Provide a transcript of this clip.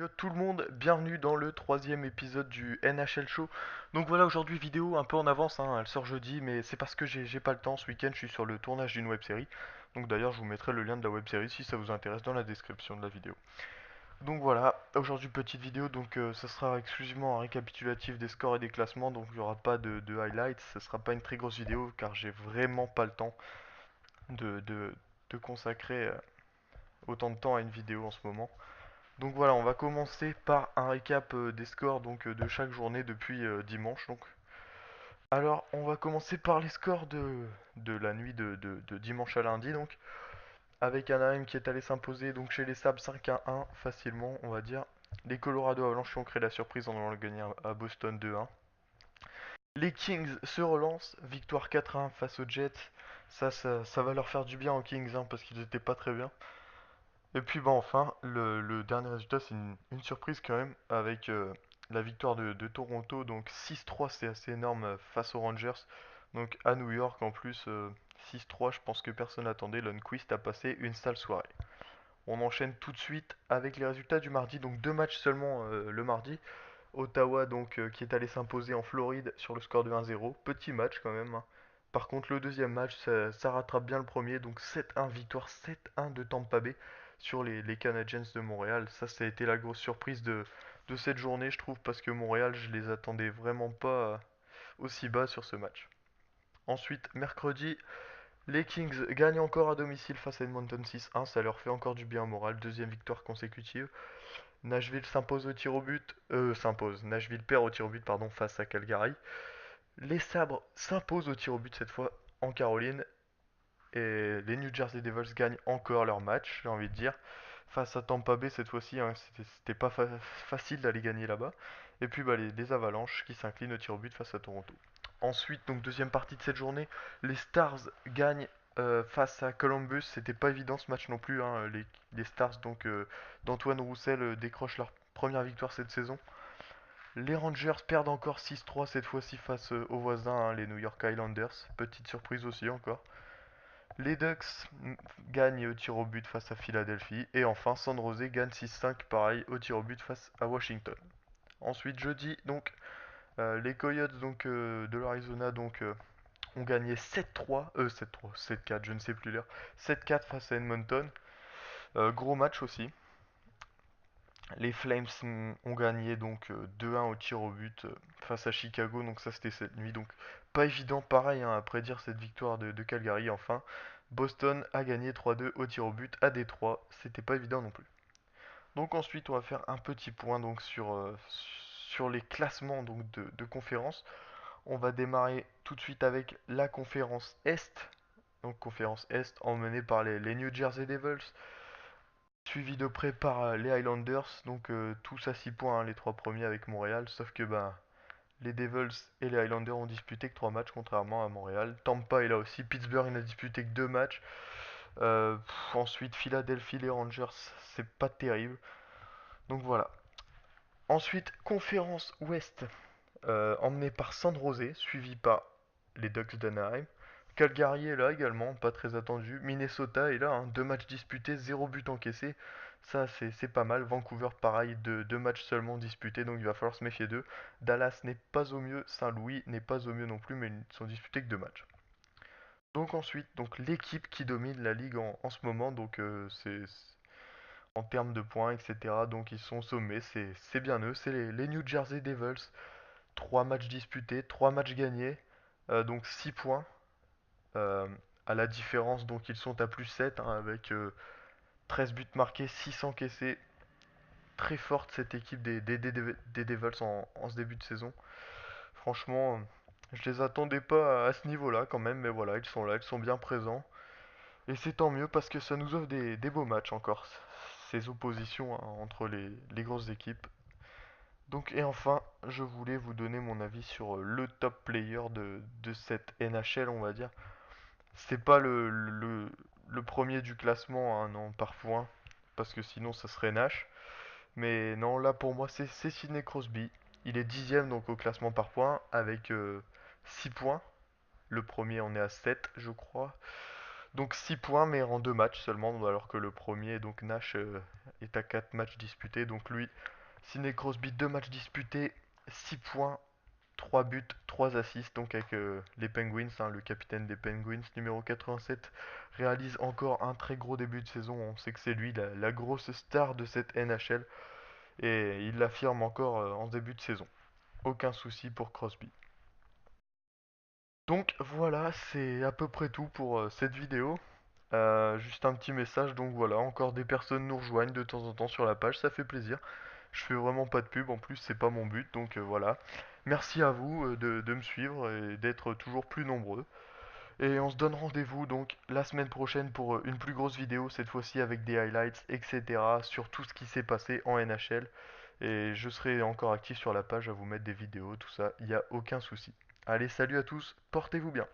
Yo tout le monde, bienvenue dans le troisième épisode du NHL Show. Donc voilà, aujourd'hui vidéo un peu en avance, hein, elle sort jeudi, mais c'est parce que j'ai pas le temps ce week-end, je suis sur le tournage d'une web série. Donc d'ailleurs je vous mettrai le lien de la web série si ça vous intéresse dans la description de la vidéo. Donc voilà, aujourd'hui petite vidéo, donc ça sera exclusivement un récapitulatif des scores et des classements, donc il n'y aura pas de highlights, ça sera pas une très grosse vidéo car j'ai vraiment pas le temps de, de, de consacrer autant de temps à une vidéo en ce moment. Donc voilà, on va commencer par un récap des scores de chaque journée depuis dimanche. Alors, on va commencer par les scores de la nuit de dimanche à lundi, donc avec Anaheim qui est allé s'imposer donc chez les Sabres 5-1 facilement, on va dire. Les Colorado Avalanche qui ont créé la surprise en allant gagner à Boston 2-1. Les Kings se relancent, victoire 4-1 face aux Jets. Ça va leur faire du bien aux Kings hein, parce qu'ils n'étaient pas très bien. Et puis bah enfin, le dernier résultat, c'est une surprise quand même, avec la victoire de Toronto, donc 6-3, c'est assez énorme face aux Rangers. Donc à New York en plus, 6-3, je pense que personne n'attendait. Lundqvist a passé une sale soirée. On enchaîne tout de suite avec les résultats du mardi, donc deux matchs seulement le mardi. Ottawa donc qui est allé s'imposer en Floride sur le score de 1-0, petit match quand même, hein. Par contre le deuxième match, ça rattrape bien le premier, donc 7-1 victoire 7-1 de Tampa Bay sur les Canadiens de Montréal. Ça a été la grosse surprise de cette journée je trouve, parce que Montréal je les attendais vraiment pas aussi bas sur ce match. Ensuite mercredi, les Kings gagnent encore à domicile face à Edmonton 6-1, ça leur fait encore du bien au moral, deuxième victoire consécutive. Nashville s'impose au tir au but, s'impose. Nashville perd au tir au but pardon face à Calgary. Les Sabres s'imposent au tir au but cette fois en Caroline et les New Jersey Devils gagnent encore leur match, j'ai envie de dire, face à Tampa Bay cette fois-ci. Hein, c'était pas facile d'aller gagner là-bas. Et puis bah, les Avalanches qui s'inclinent au tir au but face à Toronto. Ensuite, donc deuxième partie de cette journée, les Stars gagnent face à Columbus. C'était pas évident ce match non plus, hein. Les Stars donc d'Antoine Roussel décrochent leur première victoire cette saison. Les Rangers perdent encore 6-3 cette fois-ci face aux voisins, hein, les New York Islanders. Petite surprise aussi encore. Les Ducks gagnent au tir au but face à Philadelphie. Et enfin, San Jose gagne 6-5 pareil au tir au but face à Washington. Ensuite, jeudi, donc, les Coyotes de l'Arizona ont gagné 7-3, 7-3, 7-4, je ne sais plus l'heure. 7-4 face à Edmonton. Gros match aussi. Les Flames ont gagné donc 2-1 au tir au but face à Chicago, donc ça c'était cette nuit. Donc pas évident pareil hein, à prédire cette victoire de Calgary. Enfin, Boston a gagné 3-2 au tir au but à Détroit, c'était pas évident non plus. Donc ensuite on va faire un petit point donc sur les classements de conférences. On va démarrer tout de suite avec la conférence Est. Donc conférence Est emmenée par les New Jersey Devils, suivi de près par les Highlanders, donc tous à 6 points, hein, les trois premiers avec Montréal, sauf que ben, les Devils et les Highlanders ont disputé que 3 matchs contrairement à Montréal. Tampa est là aussi, Pittsburgh il n'a disputé que 2 matchs. Ensuite Philadelphie, les Rangers, c'est pas terrible. Donc voilà. Ensuite, conférence Ouest, emmenée par San Jose, suivi par les Ducks d'Anaheim. Calgary est là également, pas très attendu. Minnesota est là, hein, deux matchs disputés, zéro but encaissé. Ça, c'est pas mal. Vancouver, pareil, deux matchs seulement disputés, donc il va falloir se méfier d'eux. Dallas n'est pas au mieux, Saint-Louis n'est pas au mieux non plus, mais ils ne sont disputés que deux matchs. Donc ensuite, donc l'équipe qui domine la ligue en ce moment, donc en termes de points, etc. Donc ils sont au sommet, c'est bien eux, c'est les New Jersey Devils. 3 matchs disputés, 3 matchs gagnés, donc 6 points. Euh, à la différence, donc ils sont à plus 7 hein, avec 13 buts marqués, 6 encaissés. Très forte cette équipe des Devils en ce début de saison. Franchement, je les attendais pas à ce niveau-là quand même, mais voilà, ils sont là, ils sont bien présents. Et c'est tant mieux parce que ça nous offre des beaux matchs encore, ces oppositions hein, entre les grosses équipes. Donc, et enfin, je voulais vous donner mon avis sur le top player de cette NHL, on va dire. C'est pas le premier du classement, hein, non, par points, parce que sinon ça serait Nash. Mais non, là pour moi c'est Sidney Crosby. Il est dixième donc au classement par points avec 6 points. Le premier en est à 7 je crois. Donc 6 points mais en 2 matchs seulement, alors que le premier, donc Nash, est à 4 matchs disputés. Donc lui, Sidney Crosby, 2 matchs disputés, 6 points, 3 buts, 3 assists. Donc avec les Penguins, hein, le capitaine des Penguins, numéro 87, réalise encore un très gros début de saison. On sait que c'est lui la grosse star de cette NHL. Et il l'affirme encore en début de saison. Aucun souci pour Crosby. Donc voilà, c'est à peu près tout pour cette vidéo. Juste un petit message, donc voilà, encore des personnes nous rejoignent de temps en temps sur la page, ça fait plaisir. Je fais vraiment pas de pub, en plus c'est pas mon but, donc voilà. Merci à vous de me suivre et d'être toujours plus nombreux. Et on se donne rendez-vous donc la semaine prochaine pour une plus grosse vidéo, cette fois-ci avec des highlights, etc. sur tout ce qui s'est passé en NHL. Et je serai encore actif sur la page à vous mettre des vidéos, tout ça, il n'y a aucun souci. Allez, salut à tous, portez-vous bien.